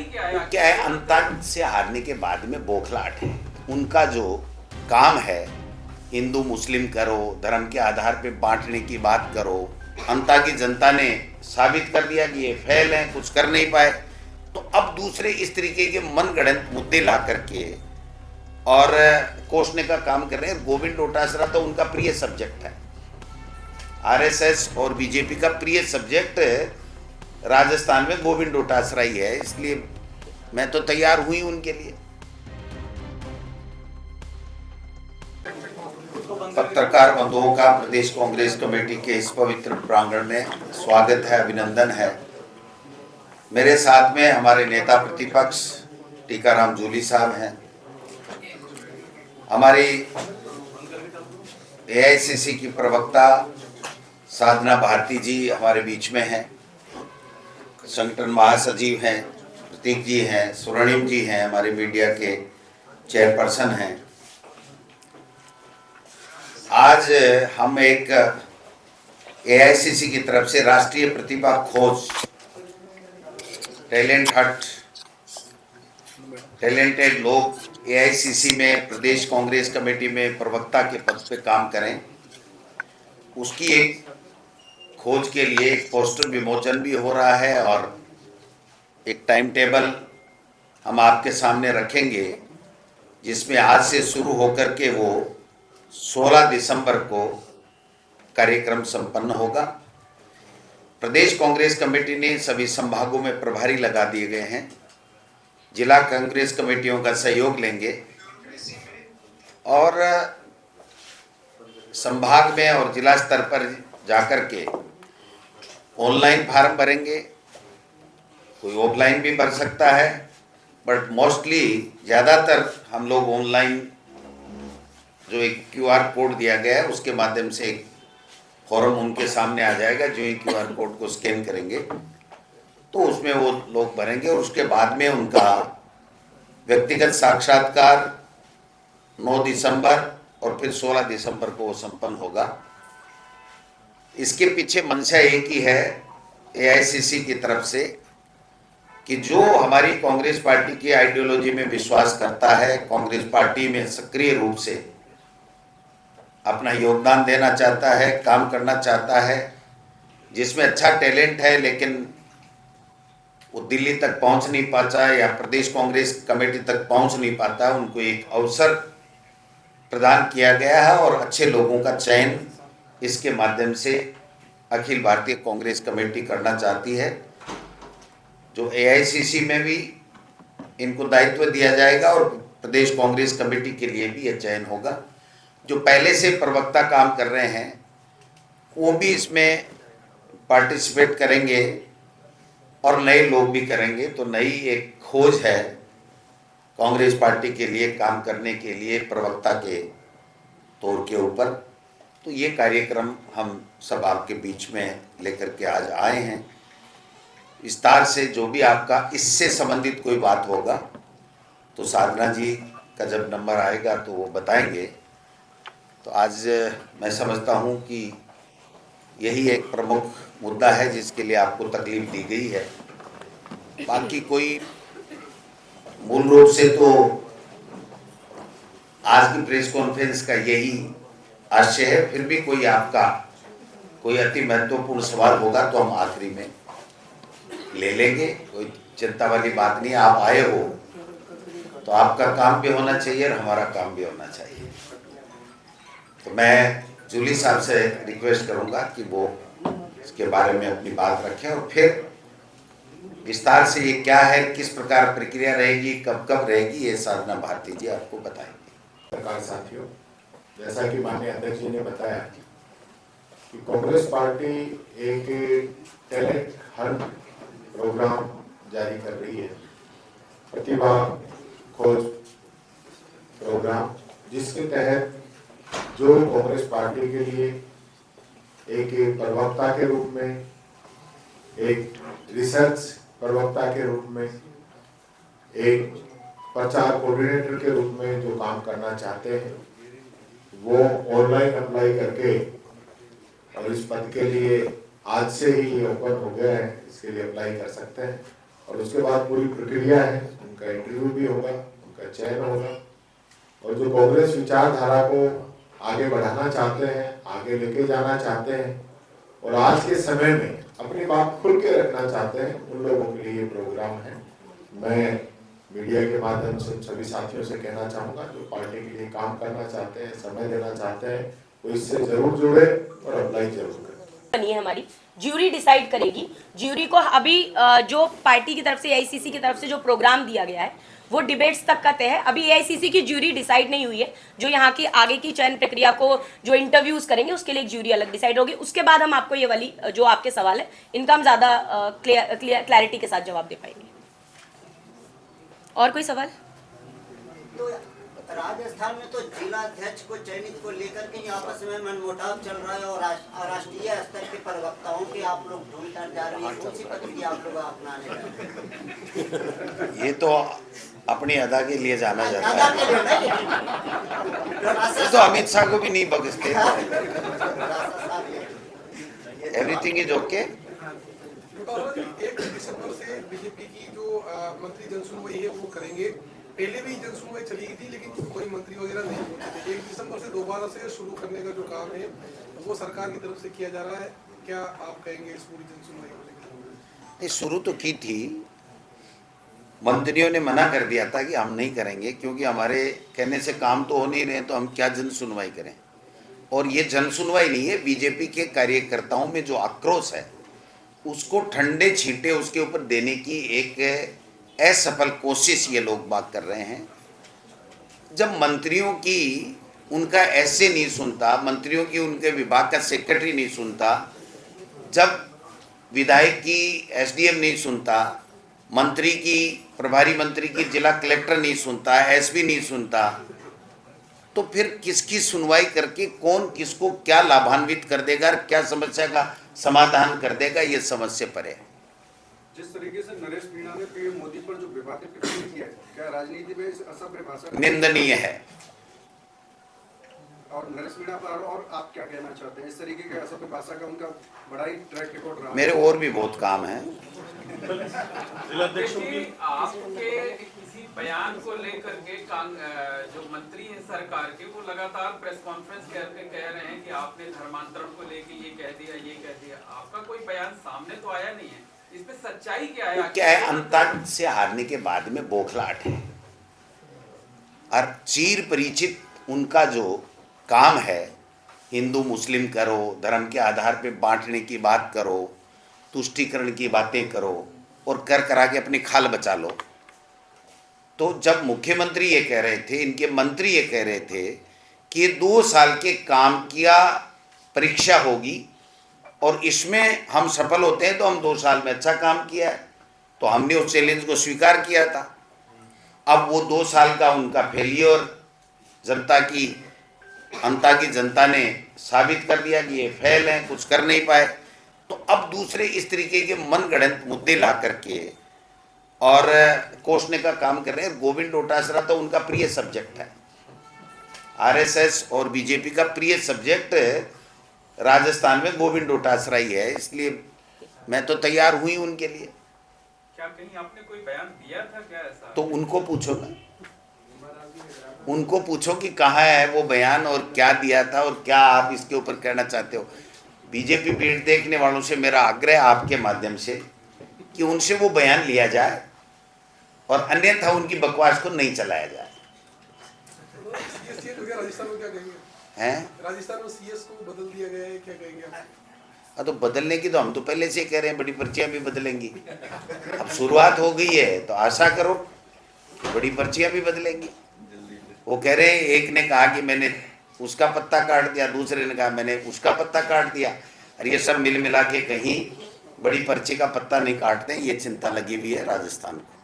क्या है, अंतर से हारने के बाद में बौखलाहट है। उनका जो काम है, हिंदू मुस्लिम करो, धर्म के आधार पे बांटने की बात करो, अंता की जनता ने साबित कर दिया कि ये फेल है, कुछ कर नहीं पाए। तो अब दूसरे इस तरीके के मनगढ़ंत मुद्दे ला करके और कोसने का काम कर रहे हैं। गोविंद डोटासरा तो उनका प्रिय सब्जेक्ट है, आरएसएस और बीजेपी का प्रिय सब्जेक्ट राजस्थान में गोविंद डोटासरा ही है, इसलिए मैं तो तैयार हुई उनके लिए। पत्रकार बंधुओं का प्रदेश कांग्रेस कमेटी के इस पवित्र प्रांगण में स्वागत है, अभिनंदन है। मेरे साथ में हमारे नेता प्रतिपक्ष टीकाराम जूली साहब हैं, हमारी एआईसीसी की प्रवक्ता साधना भारती जी हमारे बीच में हैं, संगठन महासचिव हैं प्रतीक जी हैं, स्वर्णिम जी हैं, हमारे मीडिया के चेयरपर्सन हैं। आज हम एक एआईसीसी की तरफ से राष्ट्रीय प्रतिभा खोज टैलेंटेड लोग एआईसीसी में प्रदेश कांग्रेस कमेटी में प्रवक्ता के पद पे काम करें, उसकी एक खोज के लिए एक पोस्टर विमोचन भी हो रहा है और एक टाइम टेबल हम आपके सामने रखेंगे, जिसमें आज से शुरू होकर के वो 16 दिसंबर को कार्यक्रम संपन्न होगा। प्रदेश कांग्रेस कमेटी ने सभी संभागों में प्रभारी लगा दिए गए हैं, जिला कांग्रेस कमेटियों का सहयोग लेंगे और संभाग में और जिला स्तर पर जाकर के ऑनलाइन फार्म भरेंगे, कोई ऑफलाइन भी भर सकता है, बट मोस्टली ज़्यादातर हम लोग ऑनलाइन जो एक क्यूआर कोड दिया गया है उसके माध्यम से एक फॉर्म उनके सामने आ जाएगा। जो ही क्यूआर कोड को स्कैन करेंगे तो उसमें वो लोग भरेंगे और उसके बाद में उनका व्यक्तिगत साक्षात्कार 9 दिसंबर और फिर 16 दिसंबर को वो संपन्न होगा। इसके पीछे मंशा एक ही है एआईसीसी की तरफ से कि जो हमारी कांग्रेस पार्टी की आइडियोलॉजी में विश्वास करता है, कांग्रेस पार्टी में सक्रिय रूप से अपना योगदान देना चाहता है, काम करना चाहता है, जिसमें अच्छा टैलेंट है लेकिन वो दिल्ली तक पहुंच नहीं पाता या प्रदेश कांग्रेस कमेटी तक पहुंच नहीं पाता, उनको एक अवसर प्रदान किया गया है और अच्छे लोगों का चयन इसके माध्यम से अखिल भारतीय कांग्रेस कमेटी करना चाहती है। जो एआईसीसी में भी इनको दायित्व दिया जाएगा और प्रदेश कांग्रेस कमेटी के लिए भी यह चयन होगा। जो पहले से प्रवक्ता काम कर रहे हैं वो भी इसमें पार्टिसिपेट करेंगे और नए लोग भी करेंगे। तो नई एक खोज है कांग्रेस पार्टी के लिए काम करने के लिए प्रवक्ता के तौर के ऊपर। तो ये कार्यक्रम हम सब आपके बीच में लेकर के आज आए हैं। विस्तार से जो भी आपका इससे संबंधित कोई बात होगा तो साधना जी का जब नंबर आएगा तो वो बताएंगे। तो आज मैं समझता हूँ कि यही एक प्रमुख मुद्दा है जिसके लिए आपको तकलीफ दी गई है। बाकी कोई मूल रूप से तो आज की प्रेस कॉन्फ्रेंस का यही आशय है। फिर भी कोई आपका कोई अति महत्वपूर्ण सवाल होगा तो हम आखिरी में ले लेंगे, कोई चिंता वाली बात नहीं। आप आए हो तो आपका काम भी होना चाहिए और हमारा काम भी होना चाहिए। तो मैं जूली साहब से रिक्वेस्ट करूंगा कि वो इसके बारे में अपनी बात रखें और फिर विस्तार से ये क्या है, किस प्रकार प्रक्रिया रहेगी, कब कब रहेगी, ये साधना भारती जी आपको बताएंगे। सरकार साथियों, जैसा कि माननीय अध्यक्ष जी ने बताया कि कांग्रेस पार्टी एक टैलेंट हंट प्रोग्राम जारी कर रही है, प्रतिभा खोज प्रोग्राम, जिसके तहत जो कांग्रेस पार्टी के लिए एक प्रवक्ता के रूप में, एक रिसर्च प्रवक्ता के रूप में, एक प्रचार कोऑर्डिनेटर के रूप में जो काम करना चाहते हैं वो ऑनलाइन अप्लाई करके और इस पद के लिए आज से ही ओपन हो गया है, इसके लिए अप्लाई कर सकते हैं। और उसके बाद पूरी प्रक्रिया है, उनका इंटरव्यू भी होगा, उनका चयन होगा। और जो कांग्रेस विचारधारा को आगे बढ़ाना चाहते हैं, आगे लेके जाना चाहते हैं और आज के समय में अपनी बात खुल के रखना चाहते हैं, उन लोगों के लिए ये प्रोग्राम है। मैं मीडिया के माध्यम से सभी साथियों से कहना चाहूँगा, जो पार्टी के लिए काम करना चाहते हैं, समय देना चाहते हैं, वो इससे जरूर जुड़े और अप्लाई जरूर करें। बनी है हमारी, ज्यूरी डिसाइड करेगी। ज्यूरी को अभी जो पार्टी की तरफ से, एआईसीसी की तरफ से जो प्रोग्राम दिया गया है वो डिबेट्स तक का तय है। अभी एआईसीसी की ज्यूरी डिसाइड नहीं हुई है, जो यहाँ की आगे की चयन प्रक्रिया को जो इंटरव्यूज करेंगे उसके लिए एक ज्यूरी अलग डिसाइड होगी। उसके बाद हम आपको ये वाली जो आपके सवाल है इनका हम ज़्यादा क्लैरिटी के साथ जवाब दे पाएंगे। और कोई सवाल? तो राजस्थान में तो जिला अध्यक्ष को चयनित को लेकर के आपस में मनमुटाव चल रहा है और राष्ट्रीय स्तर के प्रवक्ताओं के आप लोग ढूंढ कर जा रहे हैं, कौन सी पद्धति आप लोग अपनाने जा रहे हैं? ये तो अपनी अदा के लिए जाना जाता दादा है। के लिए ये तो अमित शाह को भी नहीं बख्शते। Everything is okay. 1 दिसंबर से बीजेपी की जो मंत्री जनसुनवाई है वो करेंगे। पहले भी जनसुनवाई चली गई थी लेकिन कोई मंत्री वगैरह नहीं होते थे। 1 दिसंबर से दोबारा से शुरू करने का जो काम है वो सरकार की तरफ से किया जा रहा है। क्या आप कहेंगे इस पूरी जनसुनवाई को लेकर? शुरू तो की थी, मंत्रियों ने मना कर दिया था कि हम नहीं करेंगे, क्योंकि हमारे कहने से काम तो हो नहीं रहे, तो हम क्या जन सुनवाई करें। और ये जन सुनवाई नहीं है, बीजेपी के कार्यकर्ताओं में जो आक्रोश है उसको ठंडे छींटे उसके ऊपर देने की एक असफल कोशिश ये लोग बात कर रहे हैं। जब मंत्रियों की उनका ऐसे नहीं सुनता, मंत्रियों की उनके विभाग का सेक्रेटरी नहीं सुनता, जब विधायक की एसडीएम नहीं सुनता, मंत्री की, प्रभारी मंत्री की जिला कलेक्टर नहीं सुनता, एसपी नहीं सुनता, तो फिर किसकी सुनवाई करके कौन किसको क्या लाभान्वित कर देगा, क्या समस्या का समाधान कर देगा, ये समझ से परे है। जिस तरीके से नरेश मीणा ने पीएम मोदी पर जो विवादित टिप्पणी की है, क्या राजनीति में इस असभ्य भाषा निंदनीय है। और नरेश मीणा पर और आप क्या कहना चाहते हैं? इस तरीके के असभ्य भाषा का उनका बड़ा ही ट्रैक रिकॉर्ड रहा है। मेरे और भी बहुत काम है। देखिए, आपके किसी बयान को लेकर के जो मंत्री हैं सरकार के, वो लगातार प्रेस कॉन्फ्रेंस करके कह रहे हैं कि आपने धर्मांतरण को लेके ये कह दिया, ये कह दिया। आपका कोई बयान सामने तो आया नहीं है, इसमें सच्चाई क्या है? क्या है, अंतर से हारने के बाद में बौखलाहट है और चीर परिचित उनका जो काम है, हिंदू मुस्लिम करो, धर्म के आधार पे बांटने की बात करो, तुष्टीकरण की बातें करो और कर करा के अपनी खाल बचा लो। तो जब मुख्यमंत्री ये कह रहे थे, इनके मंत्री ये कह रहे थे कि 2 साल के काम किया परीक्षा होगी और इसमें हम सफल होते हैं तो हम 2 साल में अच्छा काम किया है, तो हमने उस चैलेंज को स्वीकार किया था। अब वो 2 साल का उनका फेलियर जनता ने साबित कर दिया कि ये फेल है, कुछ कर नहीं पाए। तो अब दूसरे इस तरीके के मनगढ़ंत मुद्दे ला करके और कोसने का काम कर रहे हैं। गोविंद डोटासरा तो उनका प्रिय सब्जेक्ट है, आरएसएस और बीजेपी का प्रिय सब्जेक्ट राजस्थान में गोविंद डोटासरा ही है, इसलिए मैं तो तैयार हुई उनके लिए। क्या कहीं आपने कोई बयान दिया था क्या ऐसा? तो उनको पूछो ना, उनको पूछो कि कहाँ है वो बयान और क्या दिया था और क्या आप इसके ऊपर कहना चाहते हो। बीजेपी पीठ देखने वालों से मेरा आग्रह आपके माध्यम से कि उनसे वो बयान लिया जाए और अन्यथा उनकी बकवास को नहीं चलाया जाए। राजस्थान में क्या कहेंगे? हैं? राजस्थान में सीएस को बदल दिया गया है, क्या कहेंगे आप? तो बदलने की तो हम तो पहले से कह रहे हैं, बड़ी पर्चियां भी बदलेंगी। अब शुरुआत हो गई है तो आशा करो बड़ी पर्चियां भी बदलेंगी। वो कह रहे हैं, एक ने कहा कि मैंने उसका पत्ता काट दिया, दूसरे ने कहा मैंने उसका पत्ता काट दिया, और ये सब मिल मिला के कहीं बड़ी पर्ची का पत्ता नहीं काटते हैं, ये चिंता लगी हुई है राजस्थान को।